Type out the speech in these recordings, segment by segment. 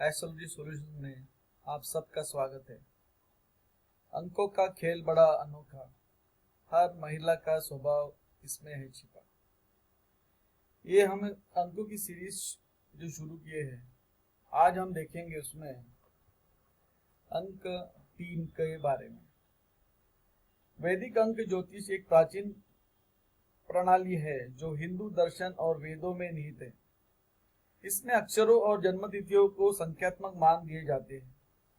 Astrology solution में आप सबका स्वागत है। अंकों का खेल बड़ा अनोखा, हर महिला का स्वभाव इसमें है छिपा। ये हम अंकों की सीरीज जो शुरू किए हैं, आज हम देखेंगे उसमें अंक 3 के बारे में। वैदिक अंक ज्योतिष एक प्राचीन प्रणाली है जो हिंदू दर्शन और वेदों में निहित है। इसमें अक्षरों और जन्मतिथियों को संख्यात्मक मान दिए जाते हैं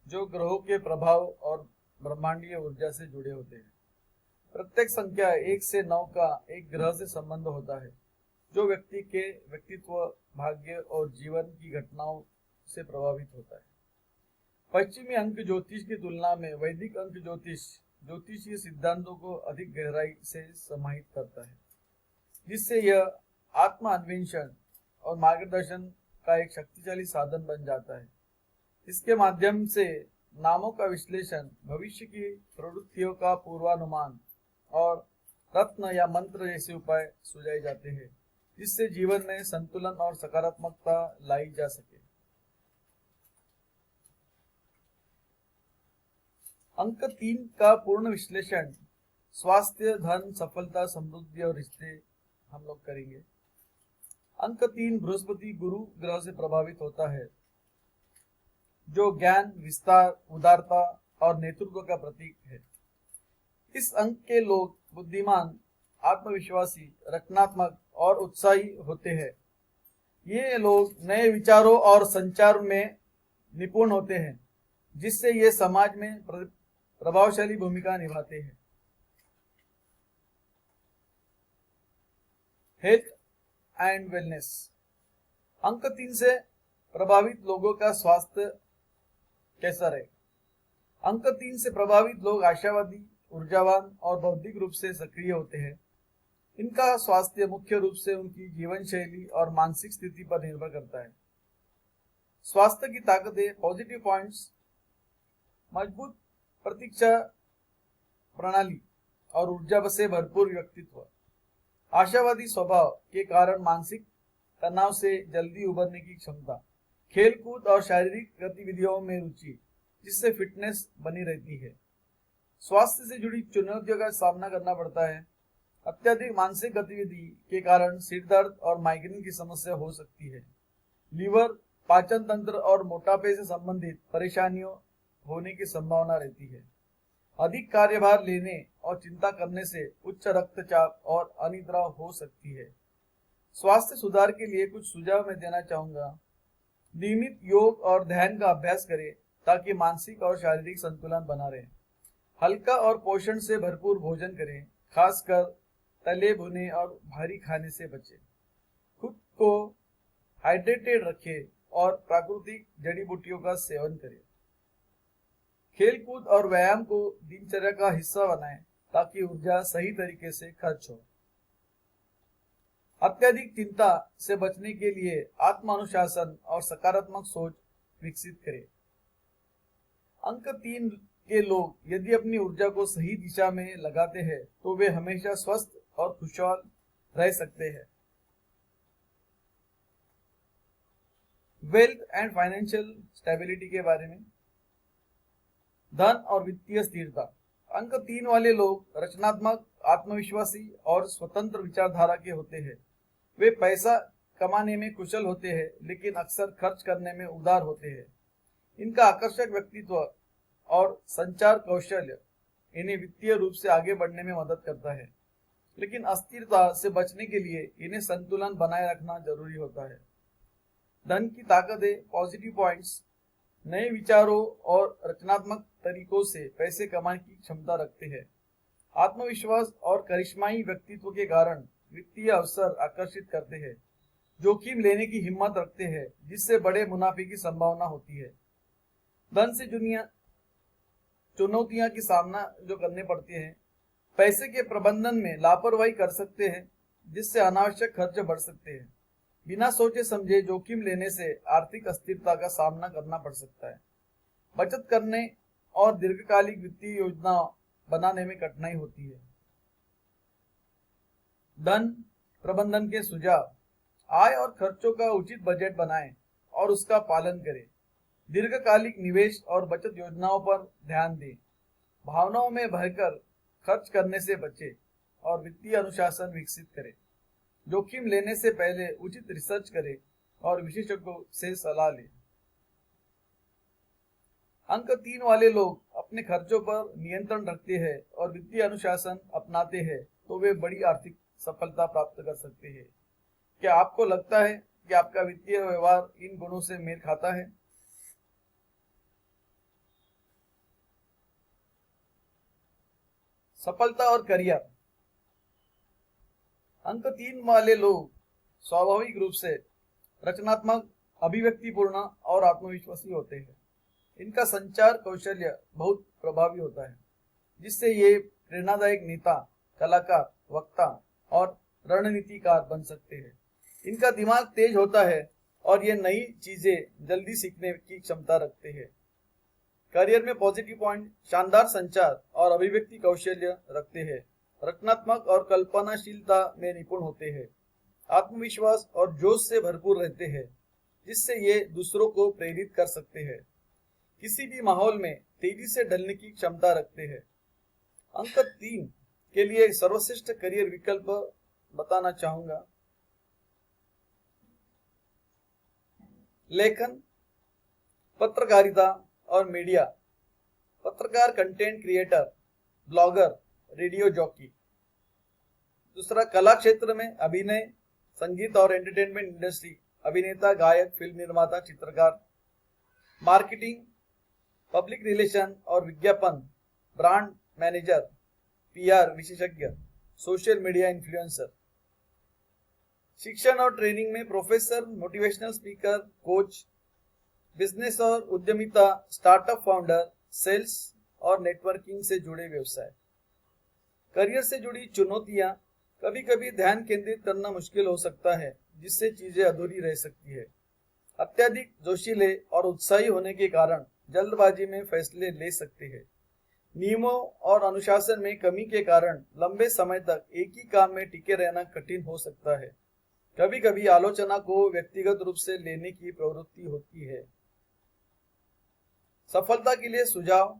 जो ग्रहों के प्रभाव और ब्रह्मांडीय ऊर्जा से जुड़े होते हैं। प्रत्येक संख्या 1 से 9 का एक ग्रह से संबंध होता है जो व्यक्ति के व्यक्तित्व, भाग्य और जीवन की घटनाओं से प्रभावित होता है। पश्चिमी अंक ज्योतिष की तुलना में वैदिक अंक ज्योतिष ज्योतिषीय सिद्धांतों को अधिक गहराई से समाहित करता है, जिससे यह आत्म अन्वेषण और मार्गदर्शन का एक शक्तिशाली साधन बन जाता है। इसके माध्यम से नामों का विश्लेषण, भविष्य की प्रवृत्तियों का पूर्वानुमान और रत्न या मंत्र जैसे उपाय सुझाए जाते हैं, जिससे जीवन में संतुलन और सकारात्मकता लाई जा सके। अंक 3 का पूर्ण विश्लेषण स्वास्थ्य, धन, सफलता, समृद्धि और रिश्ते हम लोग करेंगे। अंक 3 बृहस्पति गुरु ग्रह से प्रभावित होता है, जो ज्ञान, विस्तार, उदारता और नेतृत्व का प्रतीक है। इस अंक के लोग बुद्धिमान, आत्मविश्वासी, रचनात्मक और उत्साही होते हैं। ये लोग नए विचारों और संचार में निपुण होते हैं, जिससे ये समाज में प्रभावशाली भूमिका निभाते हैं। Health and wellness. अंक 3 से प्रभावित लोगों का स्वास्थ्य कैसा रहे? अंक 3 से प्रभावित लोग आशावादी, ऊर्जावान और बौद्धिक रूप से सक्रिय होते हैं। इनका स्वास्थ्य मुख्य रूप से उनकी जीवन शैली और मानसिक स्थिति पर निर्भर करता है। स्वास्थ्य की ताकतें, पॉजिटिव पॉइंट्स, मजबूत प्रतीक्षा प्रणाली और ऊर्जा से भरपूर व्यक्तित्व। आशावादी स्वभाव के कारण मानसिक तनाव से जल्दी उबरने की क्षमता। खेलकूद और शारीरिक गतिविधियों में रुचि, जिससे फिटनेस बनी रहती है। स्वास्थ्य से जुड़ी चुनौतियों का सामना करना पड़ता है। अत्यधिक मानसिक गतिविधि के कारण सिर दर्द और माइग्रेन की समस्या हो सकती है। लीवर, पाचन तंत्र और मोटापे से संबंधित परेशानियों होने की संभावना रहती है। अधिक कार्यभार लेने और चिंता करने से उच्च रक्तचाप और अनिद्रा हो सकती है। स्वास्थ्य सुधार के लिए कुछ सुझाव मैं देना चाहूंगा। नियमित योग और ध्यान का अभ्यास करें ताकि मानसिक और शारीरिक संतुलन बना रहे। हल्का और पोषण से भरपूर भोजन करें, खासकर तले भुने और भारी खाने से बचें। खुद को हाइड्रेटेड रखें और प्राकृतिक जड़ी बूटियों का सेवन करें। खेलकूद और व्यायाम को दिनचर्या का हिस्सा बनाएं ताकि ऊर्जा सही तरीके से खर्च हो। अत्यधिक चिंता से बचने के लिए आत्मानुशासन और सकारात्मक सोच विकसित करें। अंक 3 के लोग यदि अपनी ऊर्जा को सही दिशा में लगाते हैं तो वे हमेशा स्वस्थ और खुशहाल रह सकते हैं। वेल्थ एंड फाइनेंशियल स्टेबिलिटी के बारे में। धन और वित्तीय स्थिरता। अंक 3 वाले लोग रचनात्मक, आत्मविश्वासी और स्वतंत्र विचारधारा के होते हैं। वे पैसा कमाने में कुशल होते हैं, लेकिन अक्सर खर्च करने में उदार होते हैं। इनका आकर्षक व्यक्तित्व और संचार कौशल्य इन्हें वित्तीय रूप से आगे बढ़ने में मदद करता है, लेकिन अस्थिरता से बचने के लिए इन्हें संतुलन बनाए रखना जरूरी होता है। धन की ताकतें, पॉजिटिव पॉइंट्स, नए विचारों और रचनात्मक तरीकों से पैसे कमाने की क्षमता रखते हैं। आत्मविश्वास और करिश्माई व्यक्तित्व के कारण वित्तीय अवसर आकर्षित करते हैं। जोखिम लेने की हिम्मत रखते हैं, जिससे बड़े मुनाफे की संभावना होती है। धन से दुनिया चुनौतियां की सामना जो करने पड़ती हैं, पैसे के प्रबंधन में लापरवाही कर सकते हैं, जिससे अनावश्यक खर्च बढ़ सकते हैं। बिना सोचे समझे जोखिम लेने से आर्थिक अस्थिरता का सामना करना पड़ सकता है। बचत करने और दीर्घकालिक वित्तीय योजना बनाने में कठिनाई होती है। धन प्रबंधन के सुझाव। आय और खर्चों का उचित बजट बनाएं और उसका पालन करें। दीर्घकालिक निवेश और बचत योजनाओं पर ध्यान दें। भावनाओं में बहकर खर्च करने से बचें और वित्तीय अनुशासन विकसित करें। जोखिम लेने से पहले उचित रिसर्च करें और विशेषज्ञों से सलाह लें। अंक 3 वाले लोग अपने खर्चों पर नियंत्रण रखते हैं और वित्तीय अनुशासन अपनाते हैं तो वे बड़ी आर्थिक सफलता प्राप्त कर सकते हैं। क्या आपको लगता है कि आपका वित्तीय व्यवहार इन गुणों से मेल खाता है? सफलता और करियर। अंक 3 वाले लोग स्वाभाविक रूप से रचनात्मक, अभिव्यक्तिपूर्ण और आत्मविश्वासी होते हैं। इनका संचार कौशल्य बहुत प्रभावी होता है, जिससे ये प्रेरणादायक नेता, कलाकार, वक्ता और रणनीतिकार बन सकते हैं। इनका दिमाग तेज होता है और ये नई चीजें जल्दी सीखने की क्षमता रखते हैं। करियर में पॉजिटिव पॉइंट शानदार संचार और अभिव्यक्ति कौशल्य रखते हैं। रचनात्मक और कल्पनाशीलता में निपुण होते हैं। आत्मविश्वास और जोश से भरपूर रहते हैं, जिससे ये दूसरों को प्रेरित कर सकते हैं। किसी भी माहौल में तेजी से ढलने की क्षमता रखते हैं। अंक 3 के लिए सर्वश्रेष्ठ करियर विकल्प बताना चाहूंगा। लेखन, पत्रकारिता और मीडिया। पत्रकार, content creator, blogger, radio jockey. दूसरा, कला क्षेत्र में अभिनय, संगीत और एंटरटेनमेंट इंडस्ट्री, अभिनेता, गायक, फिल्म निर्माता, चित्रकार। मार्केटिंग, पब्लिक रिलेशन और विज्ञापन, ब्रांड मैनेजर, पीआर विशेषज्ञ, सोशल मीडिया इन्फ्लुएंसर। शिक्षण और ट्रेनिंग में professor, motivational speaker, coach. Business और उद्यमिता, स्टार्टअप फाउंडर, सेल्स और नेटवर्किंग से जुड़े व्यवसाय। करियर से जुड़ी चुनौतियां, कभी कभी ध्यान केंद्रित करना मुश्किल हो सकता है, जिससे चीजें अधूरी रह सकती है। अत्यधिक जोशीले और उत्साही होने के कारण जल्दबाजी में फैसले ले सकते हैं। नियमों और अनुशासन में कमी के कारण लंबे समय तक एक ही काम में टिके रहना कठिन हो सकता है। कभी कभी आलोचना को व्यक्तिगत रूप से लेने की प्रवृत्ति होती है। सफलता के लिए सुझाव: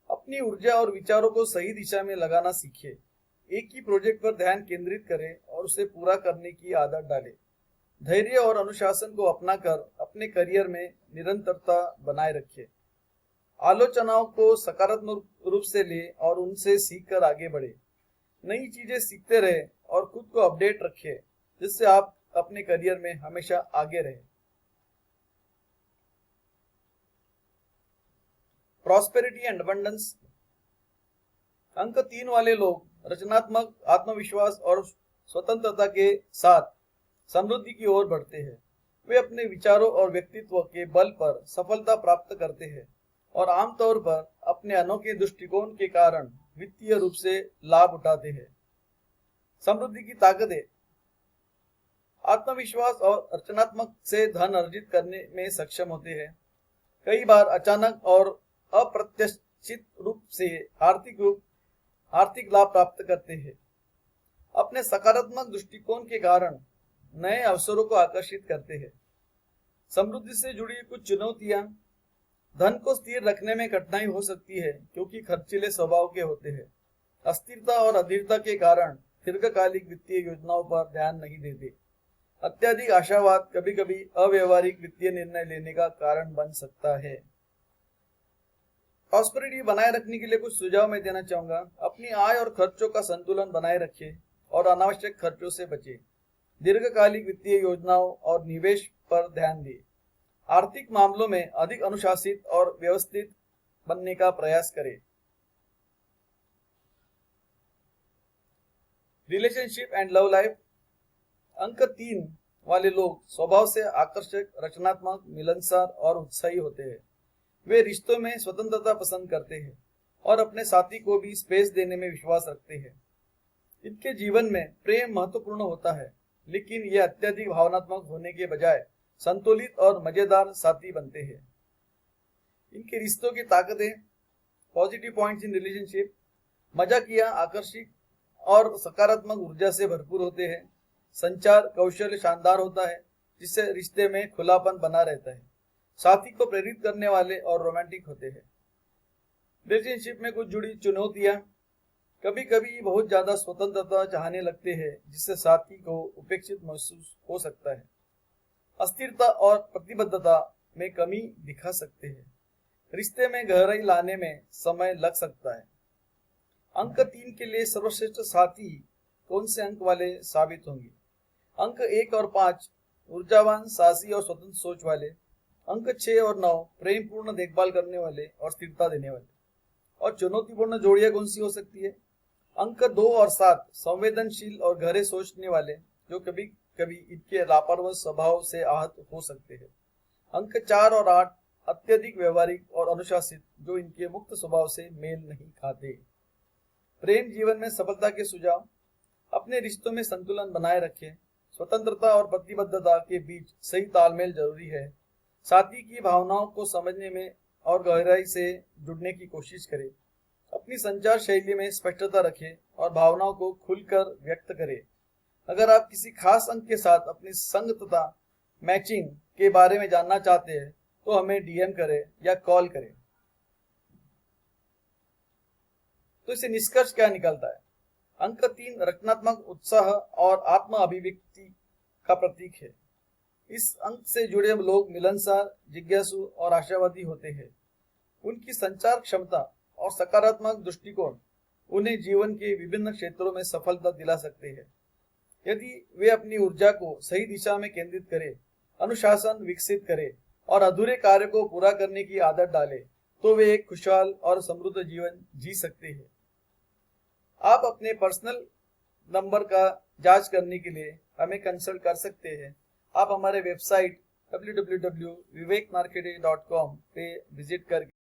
अपनी ऊर्जा और विचारों को सही दिशा में लगाना सीखिए। एक ही प्रोजेक्ट पर ध्यान केंद्रित करें और उसे पूरा करने की आदत डालें। धैर्य और अनुशासन को अपनाकर अपने करियर में निरंतरता बनाए रखें। आलोचनाओं को सकारात्मक रूप से लें और उनसे सीखकर आगे बढ़े। नई चीजें सीखते रहे और खुद को अपडेट रखें, जिससे आप अपने करियर में हमेशा आगे रहें। Prosperity and abundance. अंक 3 वाले लोग रचनात्मक, आत्मविश्वास और स्वतंत्रता के साथ समृद्धि की ओर बढ़ते हैं। वे अपने विचारों और व्यक्तित्व के बल पर सफलता प्राप्त करते हैं और आमतौर पर अपने अनोखे दृष्टिकोण के कारण वित्तीय रूप से लाभ उठाते हैं। समृद्धि की ताकतें: आत्मविश्वास और रचनात्मक से धन अर्जित करने में सक्षम होते हैं। कई बार अचानक और अप्रत्याशित रूप से आर्थिक लाभ प्राप्त करते हैं। अपने सकारात्मक दृष्टिकोण के कारण नए अवसरों को आकर्षित करते हैं। समृद्धि से जुड़ी कुछ चुनौतियां: धन को स्थिर रखने में कठिनाई हो सकती है, क्योंकि खर्चीले स्वभाव के होते हैं। अस्थिरता और अधीरता के कारण दीर्घकालिक वित्तीय योजनाओं पर ध्यान नहीं देते। अत्यधिक आशावाद कभी कभी अव्यवहारिक वित्तीय निर्णय लेने का कारण बन सकता है। प्रॉस्पेरिटी बनाए रखने के लिए कुछ सुझाव मैं देना चाहूंगा। अपनी आय और खर्चों का संतुलन बनाए रखें और अनावश्यक खर्चों से बचें। दीर्घकालिक वित्तीय योजनाओं और निवेश पर ध्यान दें। आर्थिक मामलों में अधिक अनुशासित और व्यवस्थित बनने का प्रयास करें। Relationship and love life. अंक 3 वाले लोग स्वभाव से आकर्षक, रचनात्मक, मिलनसार और उत्साही होते हैं। वे रिश्तों में स्वतंत्रता पसंद करते हैं और अपने साथी को भी स्पेस देने में विश्वास रखते हैं। इनके जीवन में प्रेम महत्वपूर्ण होता है, लेकिन यह अत्यधिक भावनात्मक होने के बजाय संतुलित और मजेदार साथी बनते हैं। इनके रिश्तों की ताकतें: पॉजिटिव पॉइंट्स इन रिलेशनशिप, मजाकिया, आकर्षक और सकारात्मक ऊर्जा से भरपूर होते हैं। संचार कौशल शानदार होता है, जिससे रिश्ते में खुलापन बना रहता है। साथी को प्रेरित करने वाले और रोमांटिक होते हैं। रिलेशनशिप में कुछ जुड़ी चुनौतियां, कभी कभी बहुत ज्यादा स्वतंत्रता चाहने लगते हैं जिससे साथी को उपेक्षित महसूस हो सकता है। अस्थिरता और प्रतिबद्धता में कमी दिखा सकते हैं। रिश्ते में गहराई लाने में समय लग सकता है। अंक 3 के लिए सर्वश्रेष्ठ साथी कौन से अंक वाले साबित होंगे? अंक 1 और 5 ऊर्जावान, साहसी और स्वतंत्र सोच वाले। अंक 6 और 9 प्रेम पूर्ण देखभाल करने वाले और स्थिरता देने वाले। और चुनौतीपूर्ण जोड़ियां कौन सी हो सकती है? अंक 2 और 7 संवेदनशील और गहरे सोचने वाले, जो कभी कभी इनके लापरवाह स्वभाव से आहत हो सकते हैं। अंक 4 और 8 अत्यधिक व्यवहारिक और अनुशासित, जो इनके मुक्त स्वभाव से मेल नहीं खाते। प्रेम जीवन में सफलता के सुझाव: अपने रिश्तों में संतुलन बनाए रखें। स्वतंत्रता और प्रतिबद्धता के बीच सही तालमेल जरूरी है। साथी की भावनाओं को समझने में और गहराई से जुड़ने की कोशिश करें। अपनी संचार शैली में स्पष्टता रखें और भावनाओं को खुलकर व्यक्त करें। अगर आप किसी खास अंक के साथ अपनी संगतता मैचिंग के बारे में जानना चाहते हैं तो हमें डीएम करें या कॉल करें। तो इसे निष्कर्ष क्या निकलता है? अंक 3 रचनात्मक, उत्साह और आत्म अभिव्यक्ति का प्रतीक है। इस अंक से जुड़े लोग मिलनसार, जिज्ञासु और आशावादी होते हैं। उनकी संचार क्षमता और सकारात्मक दृष्टिकोण उन्हें जीवन के विभिन्न क्षेत्रों में सफलता दिला सकते हैं। यदि वे अपनी ऊर्जा को सही दिशा में केंद्रित करें, अनुशासन विकसित करें और अधूरे कार्य को पूरा करने की आदत डालें, तो वे एक खुशहाल और समृद्ध जीवन जी सकते हैं। आप अपने पर्सनल नंबर का जांच करने के लिए हमें कंसल्ट कर सकते हैं। आप हमारे वेबसाइट www.vivekmarkede.com पे विजिट करके